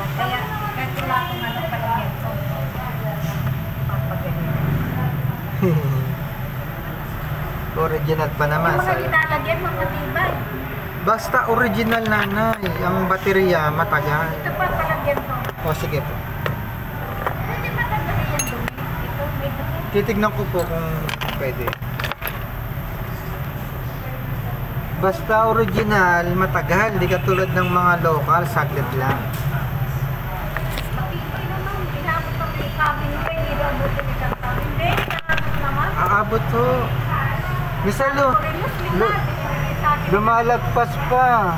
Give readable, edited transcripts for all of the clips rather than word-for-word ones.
Kaya wala akong ano palagyan ko. Papagaling. Original pa naman. Yung mga nilalagyan mo matibay. Basta original, nanay. Ang baterya matagal. Ito pa palagyan ko. O sige po. Pwede matagal yan dumi. Ito may dumi. Titignan ko po kung pwede. Basta original, matagal. Di katulad ng mga local, saglit lang. Matibay naman. Inaabot ang may cabin pa. Hindi abutin isang cabin. Hindi, inaabot naman. Aabot to. Misal Muslim na. lumalagpas pa.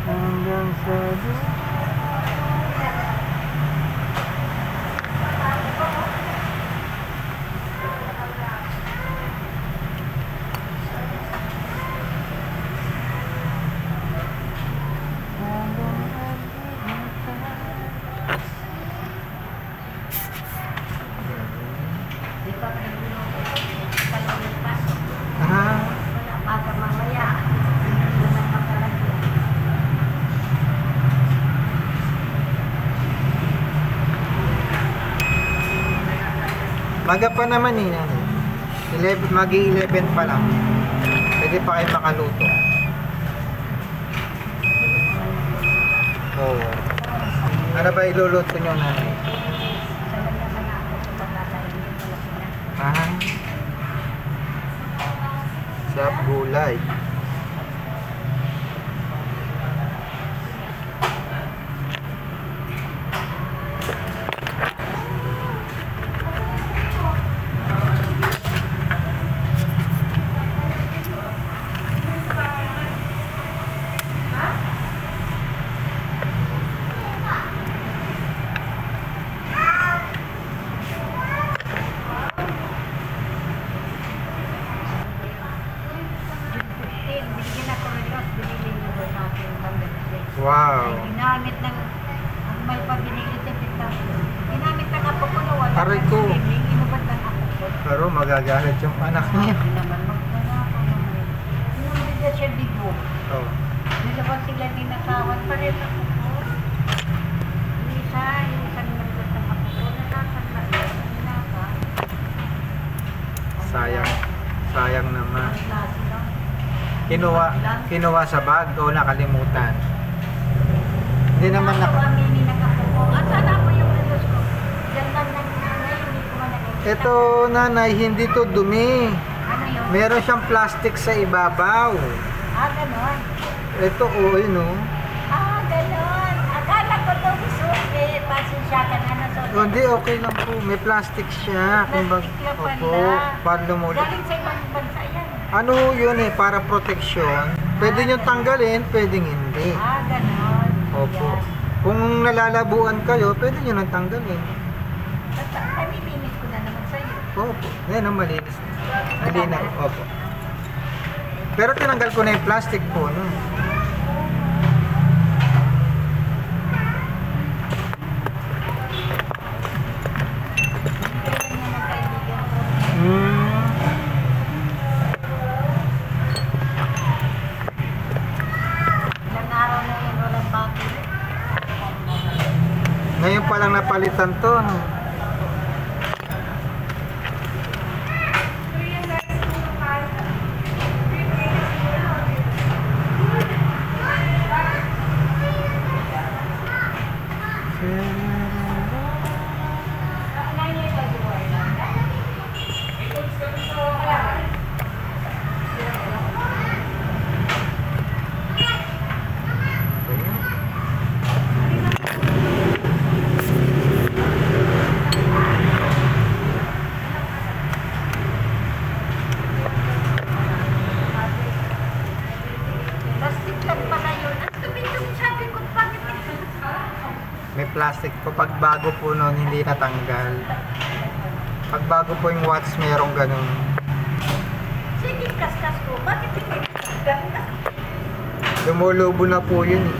Hanggang sa maga pa naman eh. 11, magi-11 pa lang. Pwede pa kayo makaluto. Oo. Ano ba iluluto nyo, nanay? Ah. Sarap gulay. Wow. Ginamit ng may pabinili sa pita. Ginamit ng apo ko na wala. Aray ko. Inubad ng apo ko. Pero magagalit yung anak niya. Hindi naman magpanako naman. Inubad na siya bigo. Oh. Nilabas sila din nakawan pa rin ako ko. Yung isang nilabas ng apo ko. Nakakala. Sayang. Sayang naman. Kinuha sa bag o nakalimutan. Hindi naman aminin ng apo ko. At sana po yung relos ko. Diyan lang ng nanay, hindi ko man nakikita. Ito, nanay, hindi to dumi. Ano yun? Meron siyang plastic sa ibabaw. Ganon. Ito, yun o. Ganon. Akala ko ito susi. Pasensya ka na na susi. Hindi, okay lang po. May plastic siya. Plastic na pala. Opo, para lumulot. Galing sa ibang bansa yan. Ano yun eh, para proteksyon. Pwede nyo tanggalin, pwedeng hindi. Ganon. Opo. Kung nalalabuan kayo, pwede nyo nang tanggalin. Namiminis ko na naman sa'yo. Opo. Yan ang malinis. Hindi na. Opo. Pero tinanggal ko na yung plastic po, no? Ilang araw na yun, walang bakit. Ngayon pa lang napalitan to, no? May plastic po. Pag bago po nun, hindi natanggal. Pag bago po yung watch, mayroong ganun. Sige, kaskas ko. Bakit hindi kaskas? Lumulubo na po yun eh.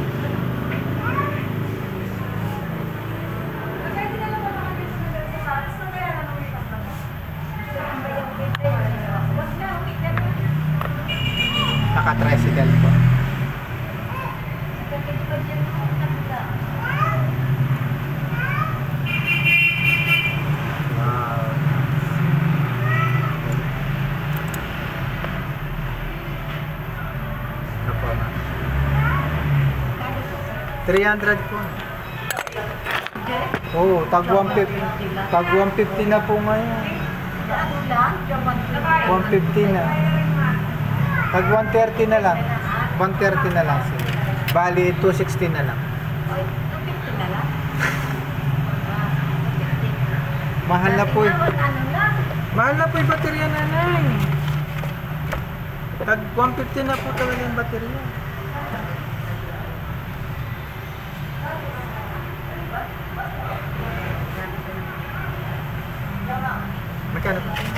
300 po. Oo, tag 150. Tag 150 na po ngayon. Ano lang? 150 na. Tag 130 na lang. 130 na lang sir. Bali, 260 na lang. Ay, 250 na lang. Mahal na po. Ano lang? Mahal na po yung baterya, nanay. Tag 150 na po talaga yung baterya. Magkano po? Thank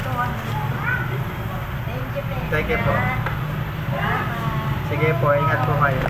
you, Thank you po. Salamat. Sige po, ingat po kayo.